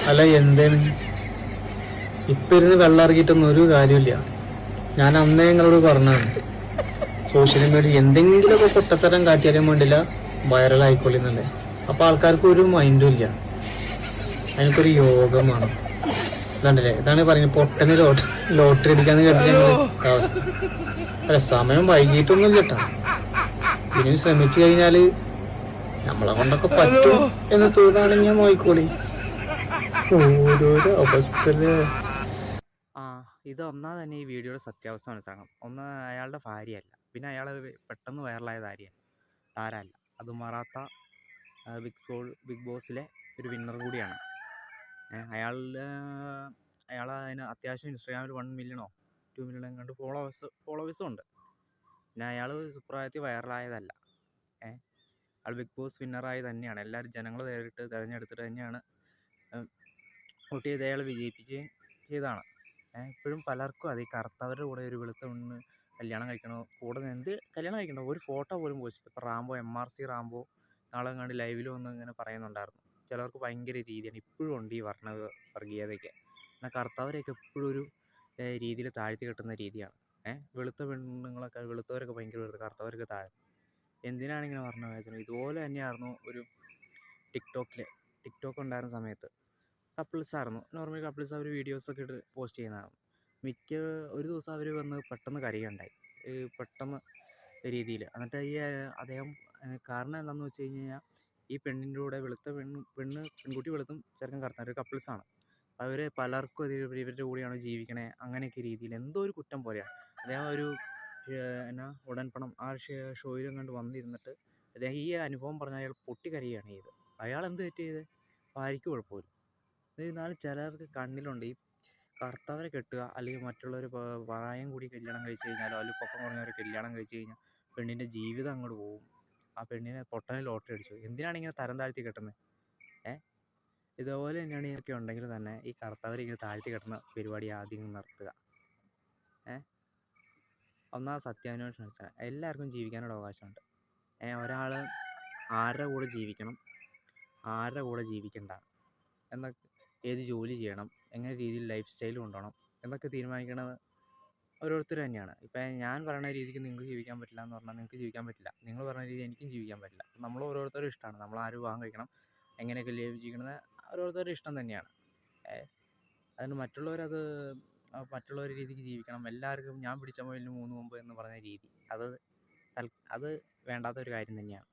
അല്ല എന്തേന് ഇപ്പൊ ഇരുന്ന് വെള്ളം ഇറങ്ങിയിട്ടൊന്നും ഒരു കാര്യമില്ല. ഞാൻ അന്നേ നിങ്ങളോട് പറഞ്ഞാണ് സോഷ്യൽ മീഡിയ എന്തെങ്കിലുമൊക്കെ പൊട്ടത്തരം കാറ്റിയാലും വേണ്ടില്ല വൈറൽ ആയിക്കൊള്ളുന്നല്ലേ. അപ്പൊ ആൾക്കാർക്ക് ഒരു മൈൻഡും ഇല്ല, അതിനൊരു യോഗമാണ്. ഇതാണ്ടല്ലേ, ഇതാണ് പറയുന്നത് പൊട്ടന് ലോട്ടറി അടിക്കാന്ന് കരുതിയ അവസ്ഥ. അല്ല സമയം വൈകിട്ടൊന്നും കേട്ടാ, ഇനി ശ്രമിച്ചു കഴിഞ്ഞാല് നമ്മളെ കൊണ്ടൊക്കെ പറ്റും എന്ന് തോന്നുകയാണെങ്കിൽ നോയിക്കോളി. ഓരോരോ അവസ്ഥയില്. ആ ഇത് ഒന്നാമത് തന്നെ ഈ വീഡിയോയുടെ സത്യാവസ്ഥ മനസ്സിലാക്കണം. ഒന്ന് അയാളുടെ ഭാര്യയല്ല, പിന്നെ അയാൾ പെട്ടെന്ന് വൈറലായ താരമല്ല. അത് മറാത്ത ബിഗ് ബോസിലെ ഒരു വിന്നർ കൂടിയാണ്. അയാൾ അതിന് അത്യാവശ്യം ഇൻസ്റ്റാഗ്രാമിൽ 1 മില്യണോ 2 മില്യണോ എങ്ങാണ്ട് ഫോളോവേഴ്സും ഉണ്ട്. പിന്നെ അയാൾ സുപ്രഭാതത്തിൽ വൈറലായതല്ല. അയാൾ ബിഗ് ബോസ് വിന്നറായി തന്നെയാണ്. എല്ലാവരും ജനങ്ങൾ നേരിട്ട് തിരഞ്ഞെടുത്തിട്ട് തന്നെയാണ് വോട്ട് ചെയ്ത് അയാൾ വിജയിപ്പിക്കുകയും ചെയ്തതാണ്. ഇപ്പോഴും പലർക്കും അത് ഈ കറുത്തവരുടെ കൂടെ ഒരു വെളുത്ത പെണ്ണ് കല്യാണം കഴിക്കണോ, കൂടെ എന്ത് കല്യാണം കഴിക്കണോ, ഒരു ഫോട്ടോ പോലും പോസ്റ്റ്. ഇപ്പോൾ റാംബോ MRC റാംബോ നാളെ കണ്ട് ലൈവിൽ വന്ന് ഇങ്ങനെ പറയുന്നുണ്ടായിരുന്നു. ചിലർക്ക് ഭയങ്കര രീതിയാണ്, ഇപ്പോഴും ഉണ്ട് ഈ വർഗീയതയൊക്കെ. എന്നാൽ കറുത്തവരെയൊക്കെ എപ്പോഴും ഒരു രീതിയിൽ താഴ്ത്തി കെട്ടുന്ന രീതിയാണ്. വെളുത്ത വെളുത്തവരൊക്കെ ഭയങ്കര വെളുത്ത, കറുത്തവരൊക്കെ താഴെ. എന്തിനാണ് ഇങ്ങനെ പറഞ്ഞു വെച്ചാൽ ഇതുപോലെ തന്നെയായിരുന്നു ഒരു ടിക്ടോക്ക് ഉണ്ടായിരുന്ന സമയത്ത് കപ്പിൾസായിരുന്നു. നോർമൽ കപ്പിൾസ് അവർ വീഡിയോസൊക്കെ ഇട്ട് പോസ്റ്റ് ചെയ്യുന്നതാണ്. ഒരു ദിവസം അവർ വന്ന് പെട്ടെന്ന് കരയുകയുണ്ടായി, പെട്ടെന്ന് രീതിയിൽ. എന്നിട്ട് അദ്ദേഹം കാരണം എന്താണെന്ന് വെച്ച് കഴിഞ്ഞാൽ ഈ പെണ്ണിൻ്റെ കൂടെ പെൺകുട്ടി വെളുത്തും ചെറുക്കൻ കറുത്ത ഒരു കപ്പിൾസാണ്. അവർ പലർക്കും ഇവരുടെ കൂടെയാണ് ജീവിക്കണേ അങ്ങനെയൊക്കെ രീതിയിൽ എന്തോ ഒരു കുറ്റം പോലെയാണ്. അദ്ദേഹം ഒരു ഉടൻപണം ആ ഷോയിലും കണ്ട് വന്നിരുന്നിട്ട് അദ്ദേഹം ഈ അനുഭവം പറഞ്ഞ അയാൾ പൊട്ടിക്കരയുകയാണ് ചെയ്തത്. അയാൾ എന്ത് തെറ്റ് ചെയ്ത്? ഭാര്യയ്ക്ക് കുഴപ്പമില്ല. എന്നാലും ചിലർക്ക് കണ്ണിലുണ്ട് ഈ കറുത്തവരെ കെട്ടുക, അല്ലെങ്കിൽ മറ്റുള്ളവർ പ്രായം കൂടി കല്യാണം കഴിച്ച് കഴിഞ്ഞാലോ അല്ലെങ്കിൽ പൊക്കം കുറഞ്ഞവരെ കല്യാണം കഴിച്ച് കഴിഞ്ഞാൽ പെണ്ണിൻ്റെ ജീവിതം അങ്ങോട്ട് പോകും. ആ പെണ്ണിനെ പൊട്ടനെ ലോട്ടറി അടിച്ചു. എന്തിനാണ് ഇങ്ങനെ തരം താഴ്ത്തി കെട്ടുന്നത്? ഇതുപോലെ തന്നെയാണ് ഇതൊക്കെ ഉണ്ടെങ്കിൽ തന്നെ ഈ കറുത്തവരെ ഇങ്ങനെ താഴ്ത്തി കെട്ടുന്ന പരിപാടി ആദ്യം നിർത്തുക. ഒന്നാമത് സത്യാന്വേഷണം വെച്ചാൽ എല്ലാവർക്കും ജീവിക്കാനുള്ള അവകാശമുണ്ട്. ഒരാൾ ആരുടെ കൂടെ ജീവിക്കണം, ആരുടെ കൂടെ ജീവിക്കണ്ട, എന്നൊക്കെ ഏത് ജോലി ചെയ്യണം, എങ്ങനെ രീതിയിൽ ലൈഫ് സ്റ്റൈൽ കൊണ്ടുപോകണം എന്നൊക്കെ തീരുമാനിക്കുന്നത് ഓരോരുത്തർ തന്നെയാണ്. ഇപ്പം ഞാൻ പറയുന്ന രീതിക്ക് നിങ്ങൾക്ക് ജീവിക്കാൻ പറ്റില്ല എന്ന് പറഞ്ഞാൽ നിങ്ങൾക്ക് ജീവിക്കാൻ പറ്റില്ല. നിങ്ങൾ പറയുന്ന രീതി എനിക്കും ജീവിക്കാൻ പറ്റില്ല. നമ്മൾ ഓരോരുത്തരും ഇഷ്ടമാണ്. നമ്മൾ ആര് വിവാഹം കഴിക്കണം, എങ്ങനെയൊക്കെ ജീവിക്കുന്നത് ഓരോരുത്തരുടെ ഇഷ്ടം തന്നെയാണ്. അതിന് മറ്റുള്ളവരുടെ രീതിക്ക് ജീവിക്കണം, എല്ലാവർക്കും ഞാൻ പിടിച്ച മുയലിന് 3 കൊമ്പ് എന്ന് പറഞ്ഞ രീതി അത് വേണ്ടാത്ത ഒരു കാര്യം തന്നെയാണ്.